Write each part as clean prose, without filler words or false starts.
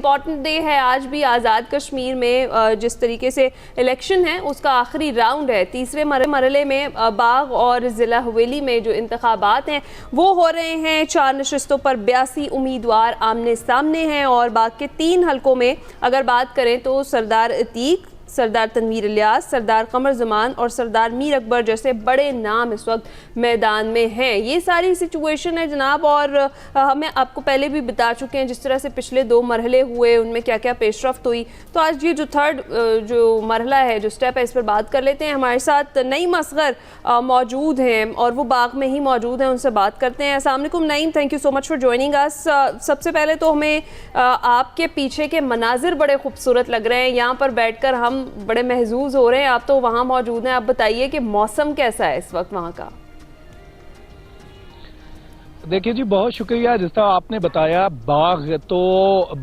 Important day ہے آج بھی آزاد کشمیر میں. جس طریقے سے الیکشن ہے اس کا آخری راؤنڈ ہے. تیسرے مرحلے میں باغ اور ضلع حویلی میں جو انتخابات ہیں وہ ہو رہے ہیں. 4 نشستوں پر 82 امیدوار آمنے سامنے ہیں اور باغ کے 3 حلقوں میں اگر بات کریں تو سردار عتیق، سردار تنویر الیاس، سردار قمر زمان اور سردار میر اکبر جیسے بڑے نام اس وقت میدان میں ہیں. یہ ساری سچویشن ہے جناب، اور ہمیں آپ کو پہلے بھی بتا چکے ہیں جس طرح سے پچھلے 2 مرحلے ہوئے ان میں کیا کیا پیش رفت ہوئی. تو آج یہ جو تھرڈ جو مرحلہ ہے، جو سٹیپ ہے، اس پر بات کر لیتے ہیں. ہمارے ساتھ نعیم اصغر موجود ہیں اور وہ باغ میں ہی موجود ہیں، ان سے بات کرتے ہیں. السلام علیکم Naeem, thank you so much for joining us. سب سے پہلے تو ہمیں آپ کے پیچھے کے مناظر بڑے خوبصورت لگ رہے ہیں. یہاں پر بیٹھ کر ہم بڑے محظوظ ہو رہے ہیں. آپ تو وہاں موجود ہیں، آپ بتائیے کہ موسم کیسا ہے اس وقت وہاں کا؟ دیکھیے جی، بہت شکریہ. جس طرح آپ نے بتایا باغ، تو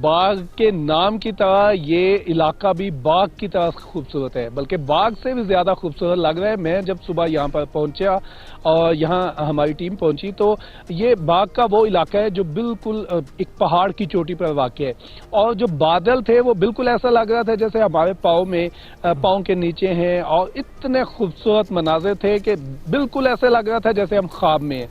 باغ کے نام کی طرح یہ علاقہ بھی باغ کی طرح خوبصورت ہے، بلکہ باغ سے بھی زیادہ خوبصورت لگ رہا ہے. میں جب صبح یہاں پر پہنچا اور یہاں ہماری ٹیم پہنچی تو یہ باغ کا وہ علاقہ ہے جو بالکل ایک پہاڑ کی چوٹی پر واقع ہے، اور جو بادل تھے وہ بالکل ایسا لگ رہا تھا جیسے ہمارے پاؤں کے نیچے ہیں، اور اتنے خوبصورت مناظر تھے کہ بالکل ایسے لگ رہا تھا جیسے ہم خواب میں ہیں.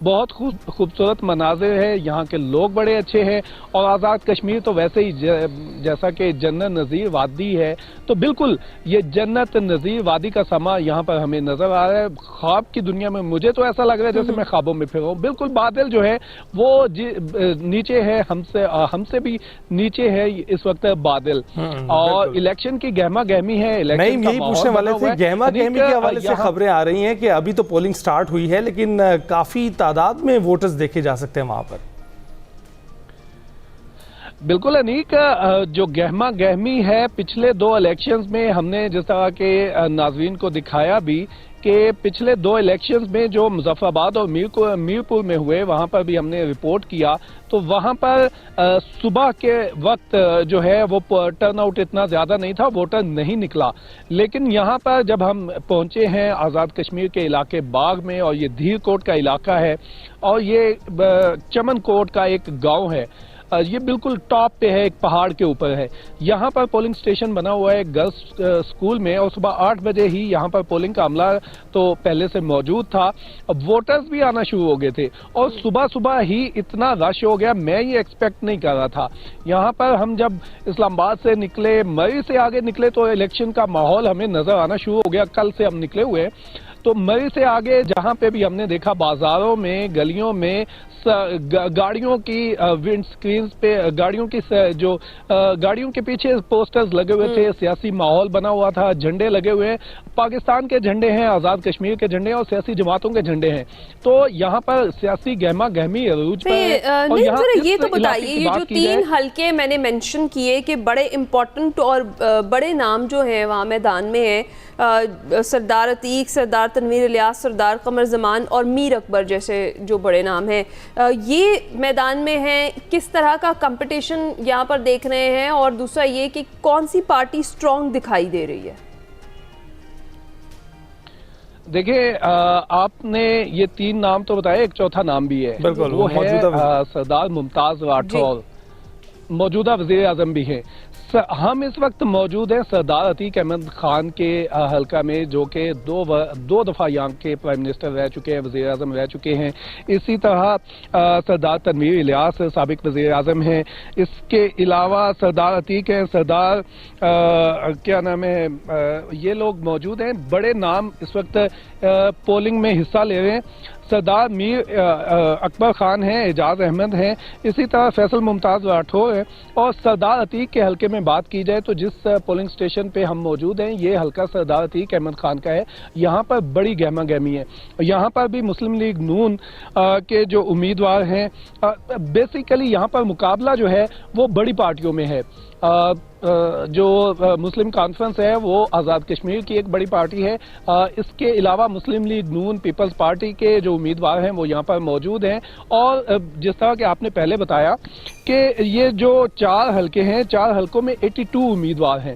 بہت خوبصورت مناظر ہے. یہاں کے لوگ بڑے اچھے ہیں، اور آزاد کشمیر تو ویسے ہی جیسا کہ جنت نظیر وادی ہے، تو بالکل یہ جنت نظیر وادی کا سما یہاں پر ہمیں نظر آ رہا ہے. خواب کی دنیا میں مجھے تو ایسا لگ رہا ہے جیسے میں خوابوں میں پھر رہا ہوں. بالکل بادل جو ہے وہ نیچے ہے، ہم سے بھی نیچے ہے اس وقت بادل. اور الیکشن کی گہما گہمی ہے. نہیں، یہی پوچھنے والے تھے، گہما گہمی کے حوالے سے خبریں آ رہی ہیں کہ ابھی تو پولنگ سٹارٹ ہوئی ہے لیکن کافی تعداد میں ووٹرز دیکھے جا سکتے ہیں وہاں پر. بالکل انیک، جو گہما گہمی ہے پچھلے 2 الیکشنز میں ہم نے جس طرح کے ناظرین کو دکھایا بھی کہ پچھلے 2 الیکشنز میں جو مظفر آباد اور میرپور میں ہوئے وہاں پر بھی ہم نے رپورٹ کیا، تو وہاں پر صبح کے وقت جو ہے وہ ٹرن آؤٹ اتنا زیادہ نہیں تھا، ووٹر نہیں نکلا. لیکن یہاں پر جب ہم پہنچے ہیں آزاد کشمیر کے علاقے باغ میں، اور یہ دھیر کوٹ کا علاقہ ہے اور یہ چمن کوٹ کا ایک گاؤں ہے، یہ بالکل ٹاپ پہ ہے، ایک پہاڑ کے اوپر ہے. یہاں پر پولنگ سٹیشن بنا ہوا ہے گرلز اسکول میں، اور صبح 8 بجے ہی یہاں پر پولنگ کا عملہ تو پہلے سے موجود تھا. ووٹرز بھی آنا شروع ہو گئے تھے، اور صبح ہی اتنا رش ہو گیا، میں یہ ایکسپیکٹ نہیں کر رہا تھا. یہاں پر ہم جب اسلام آباد سے نکلے، مری سے آگے نکلے، تو الیکشن کا ماحول ہمیں نظر آنا شروع ہو گیا. کل سے ہم نکلے ہوئے، تو مری سے آگے جہاں پہ بھی ہم نے دیکھا بازاروں میں، گلیوں میں گاڑیوں کی ونڈ سکرینز پہ گاڑیوں کے پیچھے پوسٹرز لگے ہوئے تھے. سیاسی ماحول بنا ہوا تھا، جھنڈے لگے ہوئے ہیں، پاکستان کے جھنڈے ہیں، آزاد کشمیر کے جھنڈے ہیں، اور سیاسی جماعتوں کے جھنڈے ہیں. تو یہاں پر سیاسی گہما گہمی عروج پر ہے. اور یہ تو بتائیے، یہ جو 3 حلقے میں نے مینشن کیے کہ بڑے امپورٹنٹ اور بڑے نام جو ہیں وہاں میدان میں ہیں، سردار عتیق، سردار تنویر الیاس، سردار قمر زمان اور میر اکبر جیسے جو بڑے نام ہیں، یہ میدان میں ہیں. کس طرح کا کمپٹیشن یہاں پر دیکھ رہے ہیں، اور دوسرا یہ کہ کون سی پارٹی سٹرونگ دکھائی دے رہی ہے؟ دیکھیں، آپ نے یہ 3 نام تو بتائے، ایک چوتھا نام بھی ہے، وہ ہے سردار ممتاز راٹھور، موجودہ وزیر اعظم بھی ہیں. ہم اس وقت موجود ہیں سردار عتیق احمد خان کے حلقہ میں، جو کہ 2 دفعہ یہاں کے پرائم منسٹر رہ چکے ہیں، وزیر اعظم رہ چکے ہیں. اسی طرح سردار تنویر الیاس سابق وزیر اعظم ہیں. اس کے علاوہ سردار عتیق ہیں، سردار کیا نام ہے، یہ لوگ موجود ہیں. بڑے نام اس وقت پولنگ میں حصہ لے رہے ہیں. سردار میر اکبر خان ہیں، اعجاز احمد ہیں، اسی طرح فیصل ممتاز راٹھور ہیں. اور سردار عتیق کے حلقے میں بات کی جائے تو جس پولنگ سٹیشن پہ ہم موجود ہیں، یہ حلقہ سردار عتیق احمد خان کا ہے. یہاں پر بڑی گہما گہمی ہے. یہاں پر بھی مسلم لیگ نون کے جو امیدوار ہیں، بیسیکلی یہاں پر مقابلہ جو ہے وہ بڑی پارٹیوں میں ہے. جو مسلم کانفرنس ہے وہ آزاد کشمیر کی ایک بڑی پارٹی ہے. اس کے علاوہ مسلم لیگ نون پیپلز پارٹی کے جو امیدوار ہیں وہ یہاں پر موجود ہیں. اور جس طرح کہ آپ نے پہلے بتایا کہ یہ جو 4 حلقے ہیں، 4 حلقوں میں 82 امیدوار ہیں.